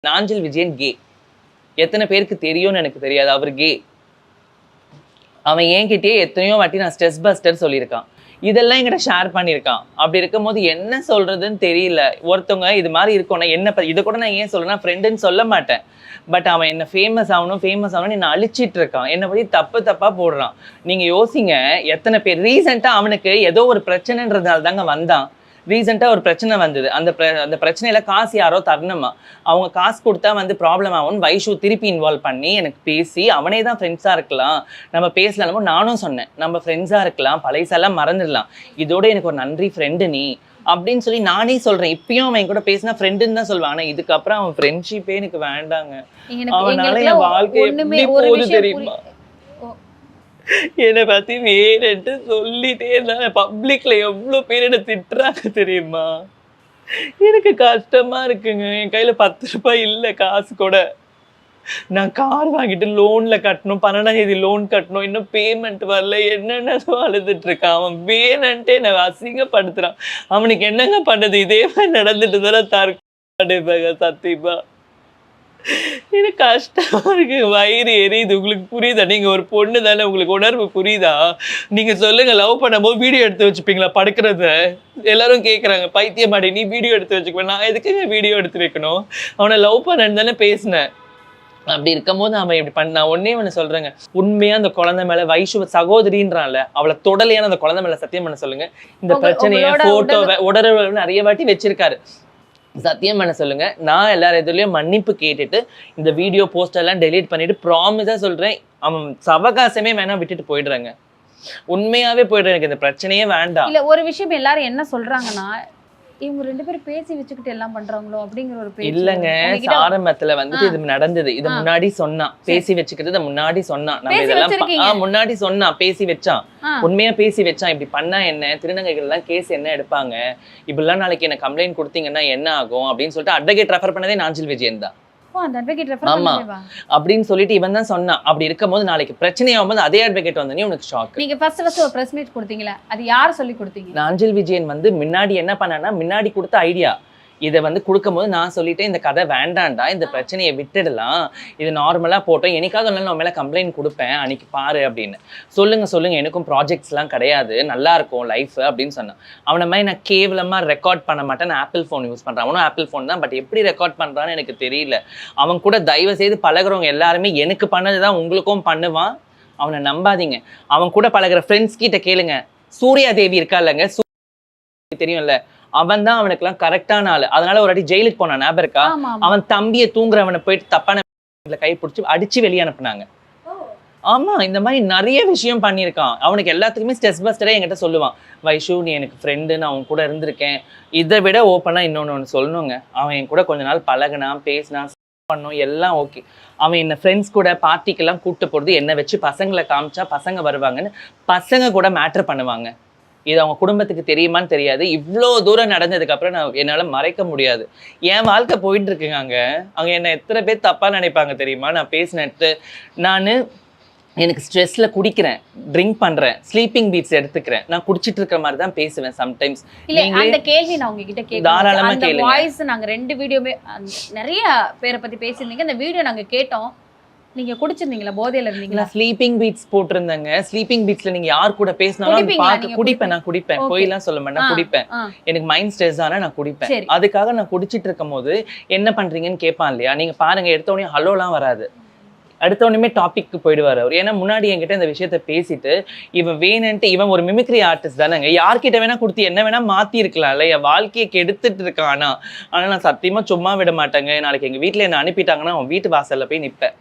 Nanjil Vijayan K. எத்தனை பேருக்கு தெரியும்னு எனக்கு தெரியாது. அவர் கே. அவன் என்கிட்டயே எத்தனையோ வாட்டி நான் ஸ்ட்ரெஸ் பஸ்டர் சொல்லியிருக்கான். இதெல்லாம் என்கிட்ட ஷேர் பண்ணியிருக்கான். அப்படி இருக்கும்போது என்ன சொல்றதுன்னு தெரியல. ஒருத்தவங்க இது மாதிரி இருக்கோன்னா என்ன இதை கூட நான் ஏன் சொல்றேன்னா ஃப்ரெண்டுன்னு சொல்ல மாட்டேன். பட் அவன் என்ன ஃபேமஸ் ஆகணும்னு என்ன அழிச்சிட்டு இருக்கான். என்னை பற்றி தப்பா போடுறான். நீங்க யோசிங்க, எத்தனை பேர் ரீசெண்டா அவனுக்கு ஏதோ ஒரு பிரச்சனைன்றதுனால தாங்க வந்தான். ரீசெண்டாக ஒரு பிரச்சனை வந்தது. அந்த பிரச்சனையில் காசு யாரோ தரணுமா, அவங்க காசு கொடுத்தா ப்ராப்ளம் ஆகும்னு வைஷு திருப்பி இன்வால்வ் பண்ணி எனக்கு பேசி அவனே தான் ஃப்ரெண்ட்ஸாக இருக்கலாம், நம்ம பேசலாமோ நானும் சொன்னேன், நம்ம ஃப்ரெண்ட்ஸாக இருக்கலாம், பழையசெல்லாம் மறந்துடலாம், இதோட எனக்கு ஒரு நன்றி ஃப்ரெண்டு நீ அப்படின்னு சொல்லி நானே சொல்கிறேன். இப்பயும் அவன் கூட பேசினா ஃப்ரெண்டுன்னு தான் சொல்லுவான். ஆனால் இதுக்கப்புறம் அவன் ஃப்ரெண்ட்ஷிப்பே எனக்கு வேண்டாங்க. அவனால என் வாழ்க்கை எப்படி போகுது தெரியுமா? என்னை பத்தி வேணுன்ட்டு சொல்லிட்டே இருந்தாங்க. பப்ளிக்ல எவ்வளவு பேர் என்ன திட்டுறாங்க தெரியுமா? எனக்கு கஷ்டமா இருக்குங்க. என் கையில 10 ரூபாய் இல்லை காசு கூட. நான் கார் வாங்கிட்டு லோன்ல கட்டணும், 12ஆம் தேதி லோன் கட்டணும், இன்னும் பேமெண்ட் வரல, என்னென்ன அழுதுட்டு இருக்கான். அவன் வேணுன்ட்டு என்னை அசிங்கப்படுத்துறான். அவனுக்கு என்னங்க பண்ணது? இதே மாதிரி நடந்துட்டு தானே தற்கொலை சத்தியமா. எனக்கு கஷ்டமா இருக்கு, வயிறு எரியுது. உங்களுக்கு புரியுதா? நீங்க ஒரு பொண்ணு தானே, உங்களுக்கு உணர்வு புரியுதா? நீங்க சொல்லுங்க, லவ் பண்ணும்போது வீடியோ எடுத்து வச்சுப்பீங்களா படுக்கிறத? எல்லாரும் கேட்குறாங்க, பைத்தியமாடி நீ வீடியோ எடுத்து வச்சுக்குவேன். நான் எதுக்குங்க வீடியோ எடுத்து வைக்கணும்? அவனை லவ் பண்ணன்னு தானே பேசினேன். அப்படி இருக்கும்போது அவன் இப்படி பண்ண ஒன்னே ஒன்று சொல்றேங்க, உண்மையா அந்த குழந்தை மேல வைஷு சகோதரின்றான்ல, அவளை தொடலையான அந்த குழந்தை மேல சத்தியம் பண்ண சொல்லுங்க. இந்த பிரச்சனையை போட்டோவை உடறவை நிறைய வாட்டி வச்சிருக்காரு. சத்தியம் பண்ண சொல்லுங்க. நான் எல்லாரும் எதுலயும் மன்னிப்பு கேட்டுட்டு இந்த வீடியோ போஸ்டர் எல்லாம் டெலீட் பண்ணிட்டு ப்ராமிஸா சொல்றேன், அவன் சவகாசமே வேணா விட்டுட்டு போயிடுறாங்க. உண்மையாவே போயிடுறேன். எனக்கு இந்த பிரச்சனையே வேண்டாம். இல்ல ஒரு விஷயம் எல்லாரும் என்ன சொல்றாங்கன்னா, இவங்க 2 பேரும் பேசி வச்சுக்கிட்டு எல்லாம் பண்றாங்களோ அப்படிங்கிற ஒரு பேச்சு. இல்லங்க, ஆரம்பத்துல இது நடந்தது. இது முன்னாடி சொன்னான், பேசி வச்சுக்கிறது முன்னாடி சொன்னான். நம்ம இதெல்லாம் முன்னாடி சொன்னான், பேசி வச்சான், உண்மையா பேசி வச்சான். இப்படி பண்ணா என்ன, திருநங்கைகள் எல்லாம் கேஸ் என்ன எடுப்பாங்க, இப்படிலாம் நாளைக்கு என்ன கம்ப்ளைண்ட் கொடுத்தீங்கன்னா என்ன ஆகும் அப்படின்னு சொல்லிட்டு அட்வொகேட் ரெஃபர் பண்ணதே நாஞ்சில் விஜயன் தான். ஆமா அப்படின்னு சொல்லிட்டு இவன் தான் சொன்னான். அப்படி இருக்கும்போது நாளைக்கு பிரச்சனை ஆகும்போது அதே அட்வொகேட் வந்தனே உனக்கு ஷாக். நீங்க ஃபர்ஸ்ட் ஒரு பிரஸ் மீட் கொடுத்தீங்களா, அது யார் சொல்லி கொடுத்தீங்க? நாஞ்சில் விஜயன் முன்னாடி என்ன பண்ணானா, முன்னாடி கொடுத்த ஐடியா இதை கொடுக்கும்போது நான் சொல்லிட்டேன், இந்த கதை வேண்டாண்டா, இந்த பிரச்சனையை விட்டுடலாம், இது நார்மலாக போட்டோம், எனக்காவது ஒன்றாலும் நான் மேலே கம்ப்ளைண்ட் கொடுப்பேன், அன்னைக்கு பாரு அப்படின்னு. சொல்லுங்க எனக்கும் ப்ராஜெக்ட்ஸ்லாம் கிடையாது, நல்லா இருக்கும் லைஃப் அப்படின்னு சொன்னான். அவனை மாதிரி நான் கேவலமாக ரெக்கார்ட் பண்ண மாட்டேன், நான் ஆப்பிள் ஃபோன் யூஸ் பண்ணுறேன். அவனும் ஆப்பிள் ஃபோன் தான், பட் எப்படி ரெக்கார்ட் பண்ணுறான்னு எனக்கு தெரியல. அவன் கூட தயவு செய்து பழகிறவங்க எல்லாருமே எனக்கு பண்ணது தான் உங்களுக்கும் பண்ணுவான். அவனை நம்பாதீங்க. அவன் கூட பழகிற ஃப்ரெண்ட்ஸ் கிட்ட கேளுங்க. சூர்யா தேவி இருக்கா இல்லைங்க, தெரியும்ல, அவன் தான் அவனுக்குலாம் கரெக்டான ஆளு. அதனால ஒரு வாட்டி ஜெயிலுக்கு போனான், ஞாபகம் இருக்கா? அவன் தம்பியை தூங்குறவனை போயிட்டு தப்பான கை பிடிச்சி அடிச்சு வெளியே அனுப்புனாங்க. ஆமா, இந்த மாதிரி நிறைய விஷயம் பண்ணியிருக்கான். அவனுக்கு எல்லாத்துக்குமே ஸ்ட்ரெஸ் பஸ்டரே என்கிட்ட சொல்லுவான், வைஷு நீ எனக்கு ஃப்ரெண்டு, நான் அவன் கூட இருந்திருக்கேன். இதை விட ஓப்பனா இன்னொன்னு சொல்லணுங்க, அவன் என் கூட கொஞ்ச நாள் பழகினான், பேசினான், பண்ணோம், எல்லாம் ஓகே. அவன் என்ன ஃப்ரெண்ட்ஸ் கூட பார்ட்டிக்கெல்லாம் கூப்பிட்டு போகிறது, என்னை வச்சு பசங்களை காமிச்சா பசங்க வருவாங்கன்னு பசங்க கூட மேட்ரு பண்ணுவாங்க. இது அவங்க குடும்பத்துக்கு தெரியுமான்னு தெரியாது. இவ்வளோ தூரம் நடந்ததுக்கு அப்புறம் என்னால் மறைக்க முடியாது. என் வாழ்க்கை போயிட்டு இருக்குங்க. அங்கே என்ன எத்தனை பேர் தப்பாக நினைப்பாங்க தெரியுமா? நான் பேசினட்டு எனக்கு ஸ்ட்ரெஸ்ல குடிக்கிறேன், ட்ரிங்க் பண்றேன், ஸ்லீப்பிங் பீட்ஸ் எடுத்துக்கிறேன், நான் குடிச்சிட்டு இருக்கிற மாதிரி தான் பேசுவேன் சம்டைம்ஸ். அந்த கேள்வி நான் உங்ககிட்ட கேட்கிறேன், தாராளமா கேளுங்க. வாய்ஸ் நாங்க 2 வீடியோமே நிறைய பேரை பத்தி பேசியிருந்தீங்க, அந்த வீடியோ நாங்க கேட்டோம். நீங்க குடிச்சிருந்தீங்களா, போதையில இருந்தீங்களா? ஸ்லீப்பிங் பீட்ஸ் போட்டிருந்தாங்க. ஸ்லீப்பிங் பீட்ஸ்ல நீங்க யார் கூட பேசினாலும் குடிப்பேன். நான் குடிப்பேன், போயெல்லாம் சொல்ல மாட்டேன், நான் குடிப்பேன். எனக்கு மைண்ட் ஸ்ட்ரெஸ் ஆனா நான் குடிப்பேன். அதுக்காக நான் குடிச்சிட்டு இருக்கும் போது என்ன பண்றீங்கன்னு கேட்பான் இல்லையா? நீங்க பாருங்க, எடுத்த உடனே ஹலோலாம் வராது, அடுத்த உடனே டாபிக் போயிடுவார் அவர். ஏன்னா முன்னாடி என்கிட்ட இந்த விஷயத்த பேசிட்டு இவன் வேணுன்ட்டு, இவன் ஒரு மிமிக்ரி ஆர்டிஸ்ட் தானேங்க, யார்கிட்ட வேணா கொடுத்து என்ன வேணா மாத்தி இருக்கலாம்ல, என் வாழ்க்கையை கெடுத்துட்டு இருக்கான். ஆனா நான் சத்தியமா சும்மா விட மாட்டேங்க. நாளைக்கு எங்க வீட்டுல என்ன அனுப்பிட்டாங்கன்னா அவன் வீட்டு வாசல்ல போய் நிப்பேன்.